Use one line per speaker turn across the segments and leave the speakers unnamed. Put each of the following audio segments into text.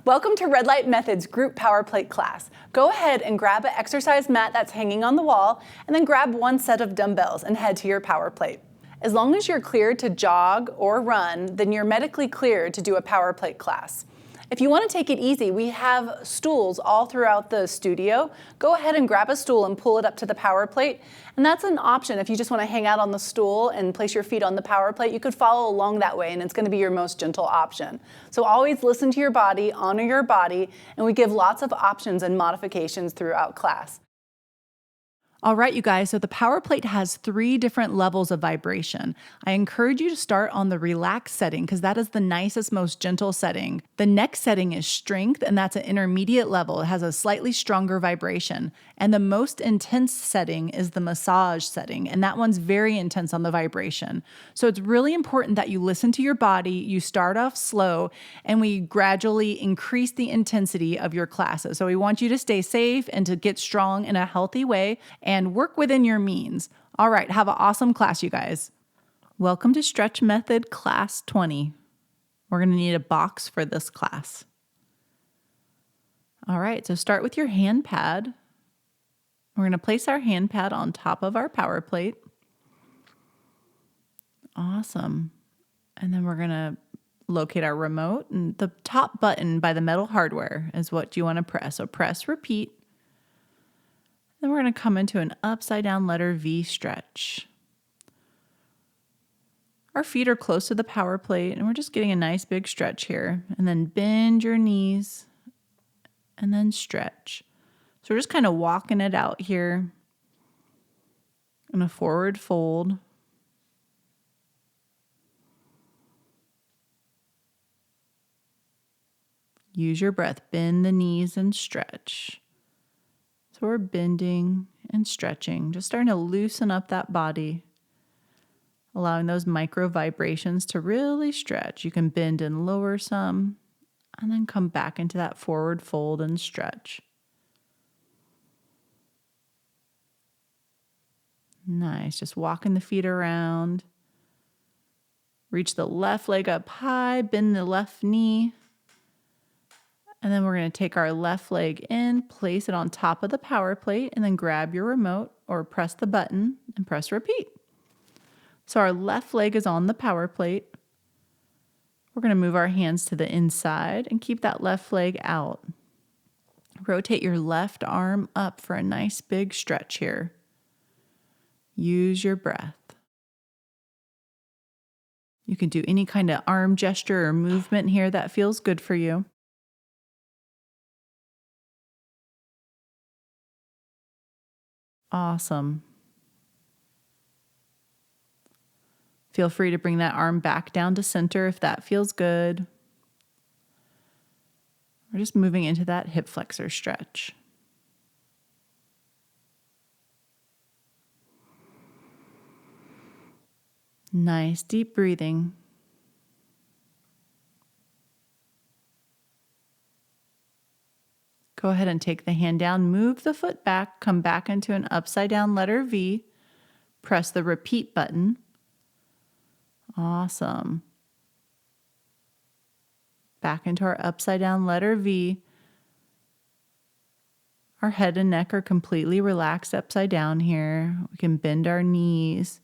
Welcome to Red Light Methods Group Power Plate class. Go ahead and grab an exercise mat that's hanging on the wall, and then grab one set of dumbbells and head to your power plate. As long as you're cleared to jog or run, then you're medically cleared to do a power plate class. If you want to take it easy, we have stools all throughout the studio. Go ahead and grab a stool and pull it up to the power plate. And that's an option. If you just want to hang out on the stool and place your feet on the power plate, you could follow along that way, and it's going to be your most gentle option. So always listen to your body, honor your body, and we give lots of options and modifications throughout class. All right, you guys, so the power plate has 3 different levels of vibration. I encourage you to start on the relaxed setting because that is the nicest, most gentle setting. The next setting is strength, and that's an intermediate level. It has a slightly stronger vibration. And the most intense setting is the massage setting, and that one's very intense on the vibration. So it's really important that you listen to your body, you start off slow, and we gradually increase the intensity of your classes. So we want you to stay safe and to get strong in a healthy way and work within your means. All right, have an awesome class, you guys. Welcome to Stretch Method Class 20. We're going to need a box for this class. All right, so start with your hand pad. We're going to place our hand pad on top of our power plate. Awesome. And then we're going to locate our remote, and the top button by the metal hardware is what you want to press. So press repeat. Then we're going to come into an upside down letter V stretch. Our feet are close to the power plate, and we're just getting a nice big stretch here. And then bend your knees and then stretch. So we're just kind of walking it out here in a forward fold. Use your breath. Bend the knees and stretch. So we're bending and stretching, just starting to loosen up that body, allowing those micro vibrations to really stretch. You can bend and lower some, and then come back into that forward fold and stretch. Nice, just walking the feet around. Reach the left leg up high, bend the left knee. And then we're going to take our left leg in, place it on top of the power plate, and then grab your remote or press the button and press repeat. So our left leg is on the power plate. We're going to move our hands to the inside and keep that left leg out. Rotate your left arm up for a nice big stretch here. Use your breath. You can do any kind of arm gesture or movement here that feels good for you. Awesome. Feel free to bring that arm back down to center if that feels good. We're just moving into that hip flexor stretch. Nice deep breathing. Go ahead and take the hand down, move the foot back, come back into an upside down letter V, press the repeat button. Awesome. Back into our upside down letter V. Our head and neck are completely relaxed upside down here. We can bend our knees.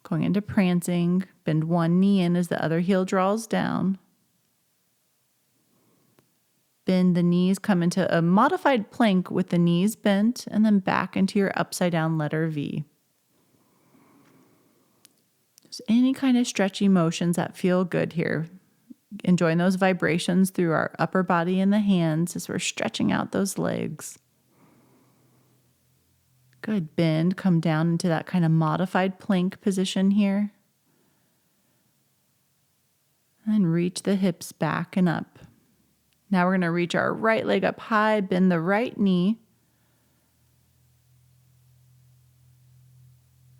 Going into prancing, bend one knee in as the other heel draws down. Bend the knees, come into a modified plank with the knees bent, and then back into your upside down letter V. Just any kind of stretchy motions that feel good here. Enjoying those vibrations through our upper body and the hands as we're stretching out those legs. Good. Bend, come down into that kind of modified plank position here. And reach the hips back and up. Now we're going to reach our right leg up high, bend the right knee.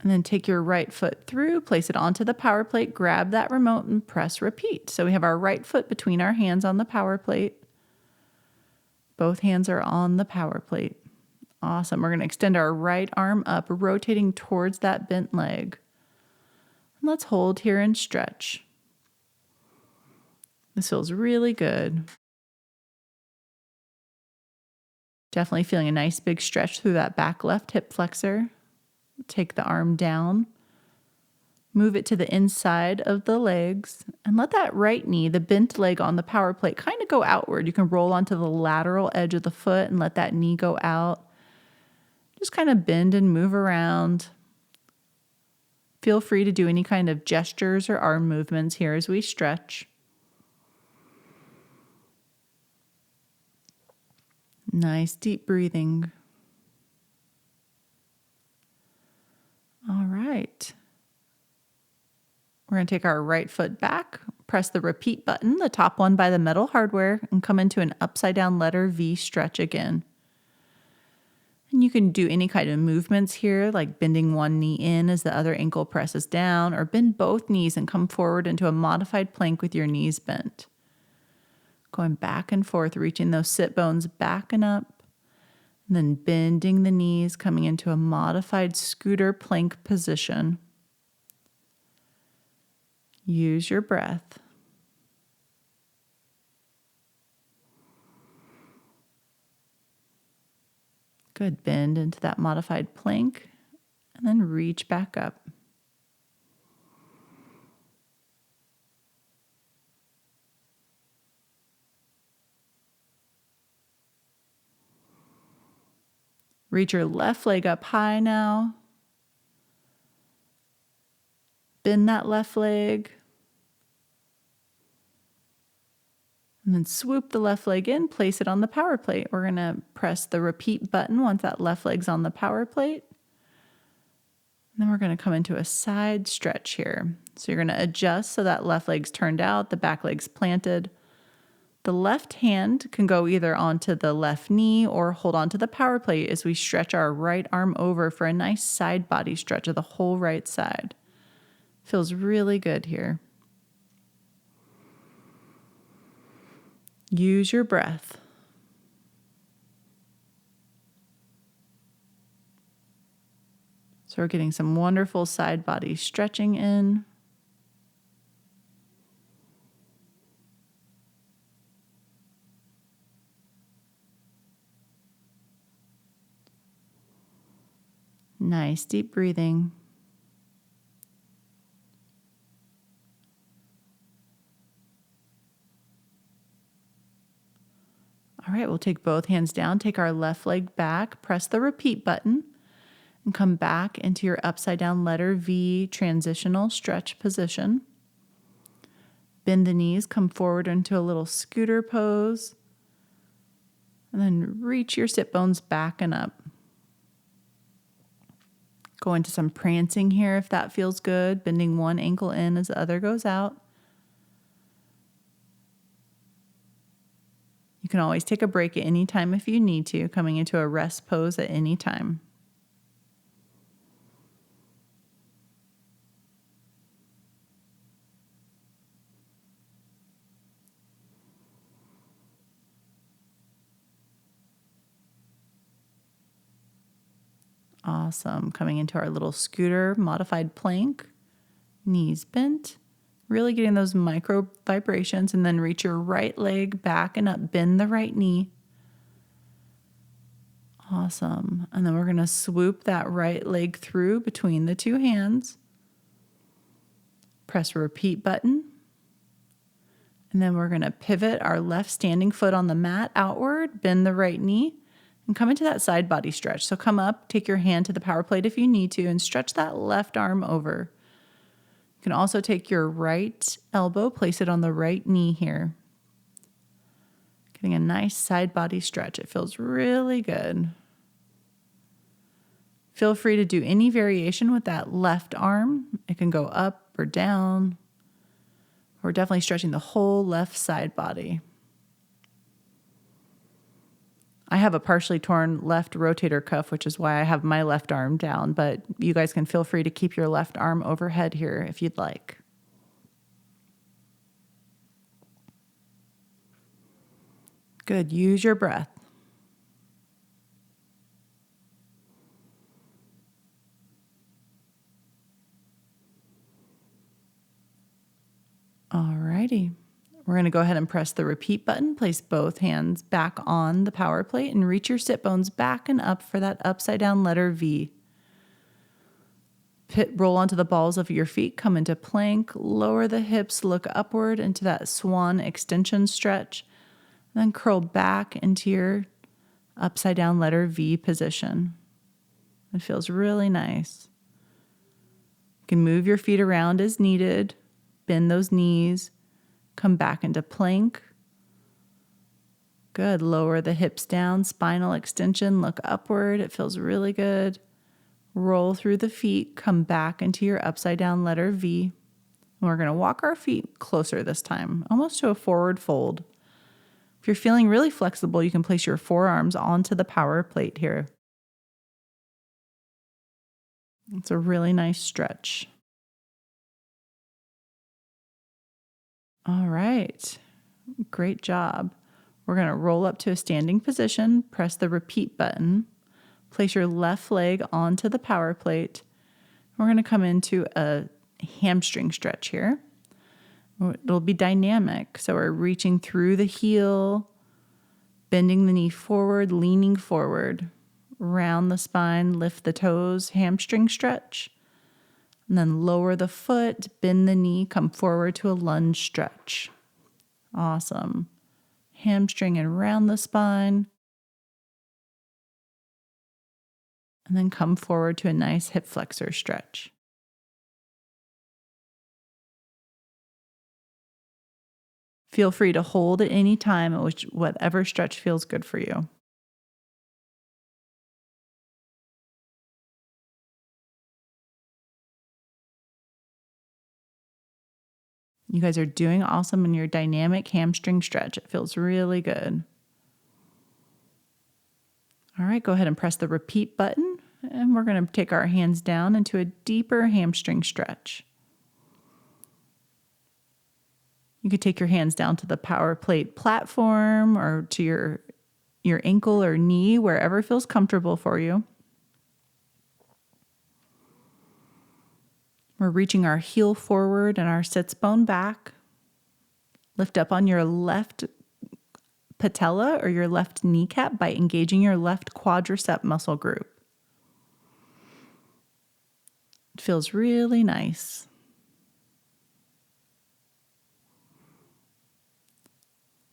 And then take your right foot through, place it onto the power plate, grab that remote and press repeat. So we have our right foot between our hands on the power plate. Both hands are on the power plate. Awesome. We're going to extend our right arm up, rotating towards that bent leg. And let's hold here and stretch. This feels really good. Definitely feeling a nice big stretch through that back left hip flexor. Take the arm down. Move it to the inside of the legs and let that right knee, the bent leg on the power plate, kind of go outward. You can roll onto the lateral edge of the foot and let that knee go out. Just kind of bend and move around. Feel free to do any kind of gestures or arm movements here as we stretch. Nice deep breathing. All right. We're going to take our right foot back, press the repeat button, the top one by the metal hardware, and come into an upside down letter V stretch again. And you can do any kind of movements here, like bending one knee in as the other ankle presses down, or bend both knees and come forward into a modified plank with your knees bent. Going back and forth, reaching those sit bones back and up, and then bending the knees, coming into a modified scooter plank position. Use your breath. Good. Bend into that modified plank and then reach back up. Reach your left leg up high now. Bend that left leg. And then swoop the left leg in, place it on the power plate. We're going to press the repeat button once that left leg's on the power plate. And then we're going to come into a side stretch here. So you're going to adjust so that left leg's turned out, the back leg's planted. The left hand can go either onto the left knee or hold onto the power plate as we stretch our right arm over for a nice side body stretch of the whole right side. Feels really good here. Use your breath. So we're getting some wonderful side body stretching in. Nice deep breathing. All right, we'll take both hands down, take our left leg back, press the repeat button, and come back into your upside down letter V transitional stretch position. Bend the knees, come forward into a little scooter pose, and then reach your sit bones back and up. Go into some prancing here if that feels good, bending one ankle in as the other goes out. You can always take a break at any time if you need to, coming into a rest pose at any time. Awesome. Coming into our little scooter modified plank, knees bent. Really getting those micro vibrations, and then reach your right leg back and up, bend the right knee. Awesome. And then we're going to swoop that right leg through between the two hands. Press repeat button. And then we're going to pivot our left standing foot on the mat outward, bend the right knee, and come into that side body stretch. So come up, take your hand to the power plate if you need to, and stretch that left arm over. You can also take your right elbow, place it on the right knee here. Getting a nice side body stretch. It feels really good. Feel free to do any variation with that left arm. It can go up or down. We're definitely stretching the whole left side body. I have a partially torn left rotator cuff, which is why I have my left arm down, but you guys can feel free to keep your left arm overhead here if you'd like. Good. Use your breath. Alrighty. We're We're going to go ahead and press the repeat button, place both hands back on the power plate, and reach your sit bones back and up for that upside down letter V. Roll onto the balls of your feet, come into plank, lower the hips, look upward into that swan extension stretch, then curl back into your upside down letter V position. It feels really nice. You can move your feet around as needed, bend those knees, come back into plank. Good. Lower the hips down, spinal extension, look upward. It feels really good. Roll through the feet, come back into your upside down letter V. And we're going to walk our feet closer this time, almost to a forward fold. If you're feeling really flexible, you can place your forearms onto the power plate here. It's a really nice stretch. All right, great job. We're going to roll up to a standing position, press the repeat button, place your left leg onto the power plate. We're going to come into a hamstring stretch here. It'll be dynamic. So we're reaching through the heel, bending the knee forward, leaning forward, round the spine, lift the toes, hamstring stretch. And then lower the foot, bend the knee, come forward to a lunge stretch. Awesome. Hamstring and round the spine. And then come forward to a nice hip flexor stretch. Feel free to hold at any time, whatever stretch feels good for you. You guys are doing awesome in your dynamic hamstring stretch. It feels really good. All right, go ahead and press the repeat button, and we're going to take our hands down into a deeper hamstring stretch. You could take your hands down to the power plate platform or to your ankle or knee, wherever feels comfortable for you. We're reaching our heel forward and our sits bone back. Lift up on your left patella or your left kneecap by engaging your left quadricep muscle group. It feels really nice.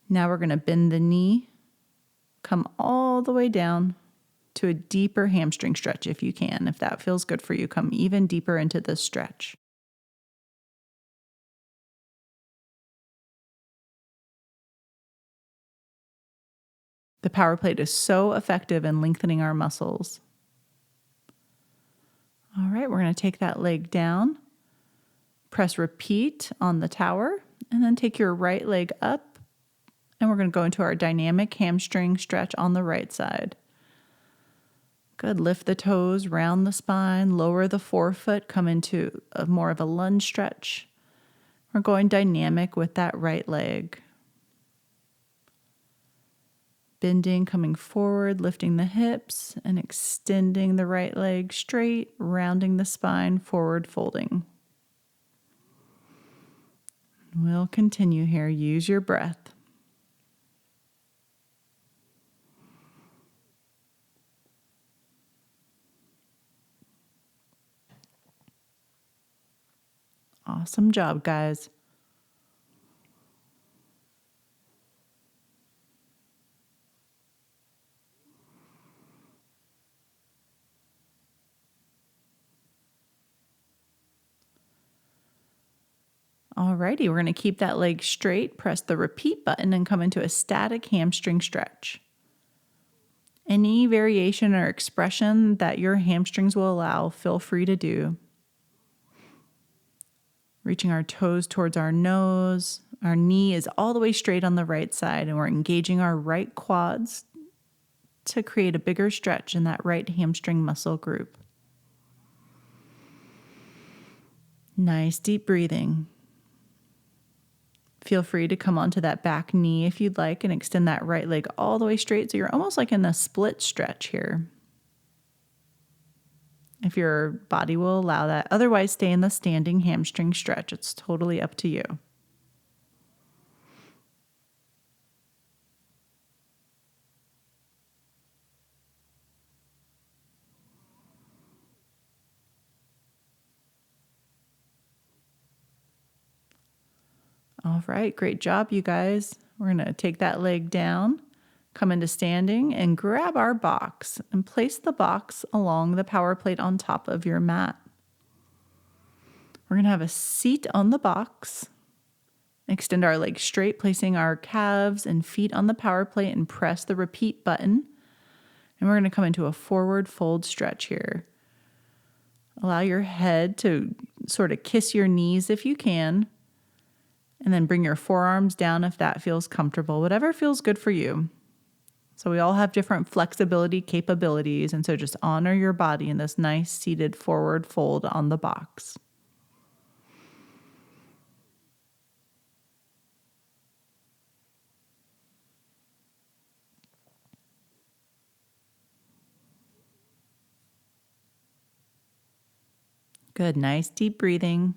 Now we're going to bend the knee, come all the way down to a deeper hamstring stretch if you can. If that feels good for you, come even deeper into this stretch. The power plate is so effective in lengthening our muscles. All right, we're going to take that leg down, press repeat on the tower, and then take your right leg up, and we're going to go into our dynamic hamstring stretch on the right side. Good. Lift the toes, round the spine, lower the forefoot, come into more of a lunge stretch. We're going dynamic with that right leg. Bending, coming forward, lifting the hips, and extending the right leg straight, rounding the spine, forward folding. We'll continue here. Use your breath. Awesome job, guys. Alrighty, we're going to keep that leg straight, press the repeat button, and come into a static hamstring stretch. Any variation or expression that your hamstrings will allow, feel free to do. Reaching our toes towards our nose. Our knee is all the way straight on the right side, and we're engaging our right quads to create a bigger stretch in that right hamstring muscle group. Nice deep breathing. Feel free to come onto that back knee if you'd like and extend that right leg all the way straight so you're almost like in a split stretch here. If your body will allow that. Otherwise, stay in the standing hamstring stretch. It's totally up to you.
All right, great job, you guys. We're going to take that leg down, come into standing, and grab our box and place the box along the power plate on top of your mat. We're going to have a seat on the box. Extend our legs straight, placing our calves and feet on the power plate, and press the repeat button. And we're going to come into a forward fold stretch here. Allow your head to sort of kiss your knees if you can. And then bring your forearms down if that feels comfortable, whatever feels good for you. So we all have different flexibility capabilities, and so just honor your body in this nice seated forward fold on the box. Good, nice deep breathing.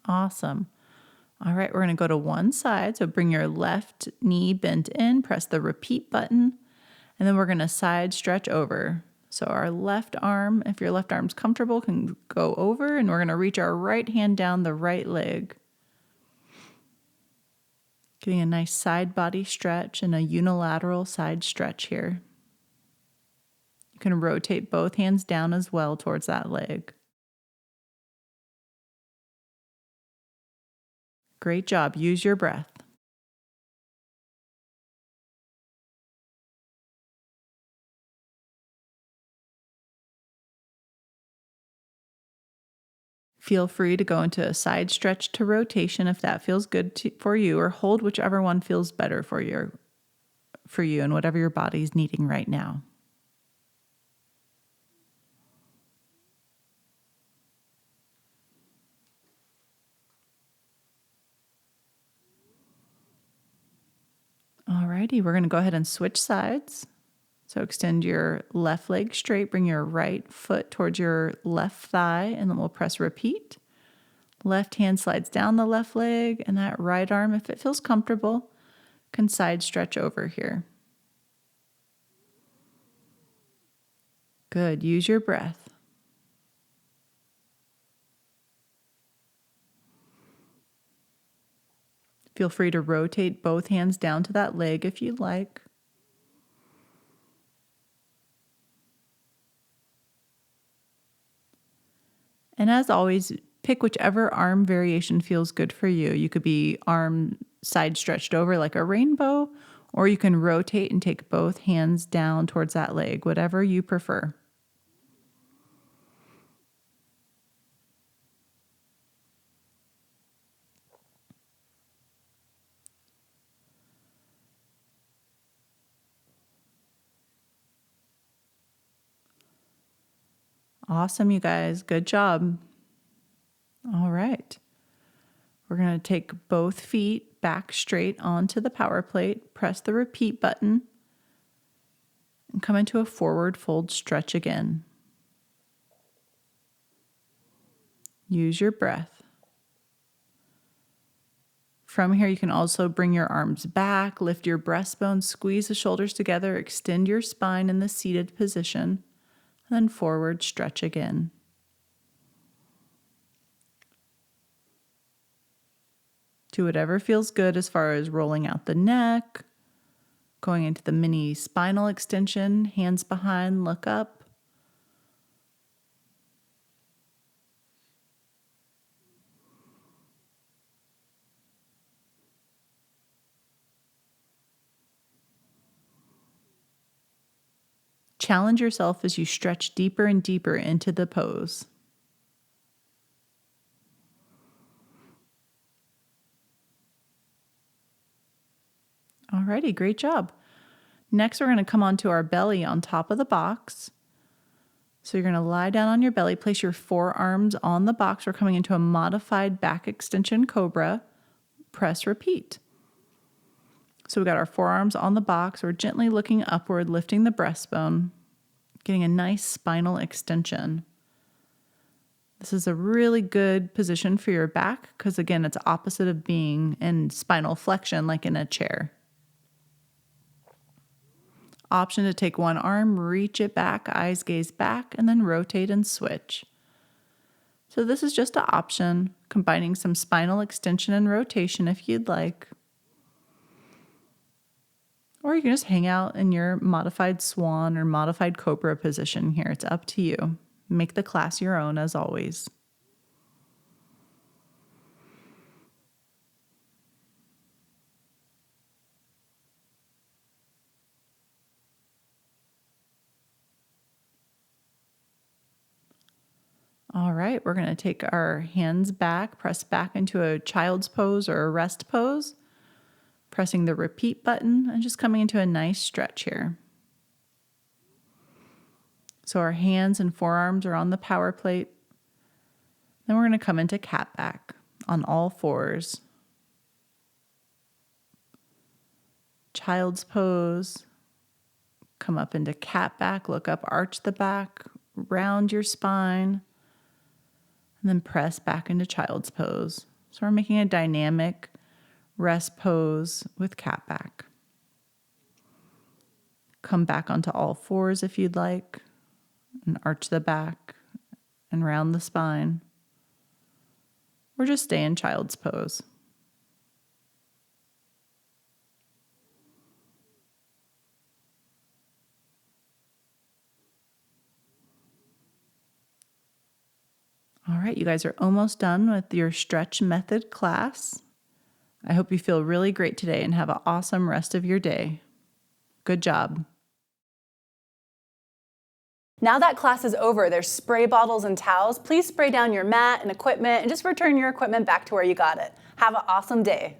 Awesome. All right, we're going to go to one side. So bring your left knee bent in, press the repeat button, and then we're going to side stretch over. So our left arm, if your left arm's comfortable, can go over, and we're going to reach our right hand down the right leg. Getting a nice side body stretch and a unilateral side stretch here. You can rotate both hands down as well towards that leg. Great job. Use your breath. Feel free to go into a side stretch to rotation if that feels good for you, or hold whichever one feels better for you and whatever your body's needing right now. Alrighty, we're going to go ahead and switch sides. So extend your left leg straight, bring your right foot towards your left thigh, and then we'll press repeat. Left hand slides down the left leg, and that right arm, if it feels comfortable, can side stretch over here. Good. Use your breath. Feel free to rotate both hands down to that leg if you'd like. And as always, pick whichever arm variation feels good for you. You could be arm side stretched over like a rainbow, or you can rotate and take both hands down towards that leg, whatever you prefer. Awesome, you guys. Good job. All right. We're going to take both feet back straight onto the power plate, press the repeat button, and come into a forward fold stretch again. Use your breath. From here, you can also bring your arms back, lift your breastbone, squeeze the shoulders together, extend your spine in the seated position, and then forward stretch again. Do whatever feels good as far as rolling out the neck, going into the mini spinal extension, hands behind, look up. Challenge yourself as you stretch deeper and deeper into the pose. Alrighty, great job. Next, we're going to come onto our belly on top of the box. So you're going to lie down on your belly, place your forearms on the box. We're coming into a modified back extension cobra. Press repeat. So we got our forearms on the box. We're gently looking upward, lifting the breastbone. getting a nice spinal extension. This is a really good position for your back because, again, it's opposite of being in spinal flexion like in a chair. Option to take one arm, reach it back, eyes gaze back, and then rotate and switch. So this is just an option, combining some spinal extension and rotation if you'd like. Or you can just hang out in your modified swan or modified cobra position here. It's up to you. Make the class your own as always. All right, we're going to take our hands back, press back into a child's pose or a rest pose, pressing the repeat button and just coming into a nice stretch here. So our hands and forearms are on the power plate. Then we're going to come into cat back on all fours. Child's pose. Come up into cat back, look up, arch the back, round your spine, and then press back into child's pose. So we're making a dynamic rest pose with cat back. Come back onto all fours if you'd like, and arch the back and round the spine. Or just stay in child's pose. All right, you guys are almost done with your stretch method class. I hope you feel really great today and have an awesome rest of your day. Good job.
Now that class is over, there's spray bottles and towels. Please spray down your mat and equipment and just return your equipment back to where you got it. Have an awesome day.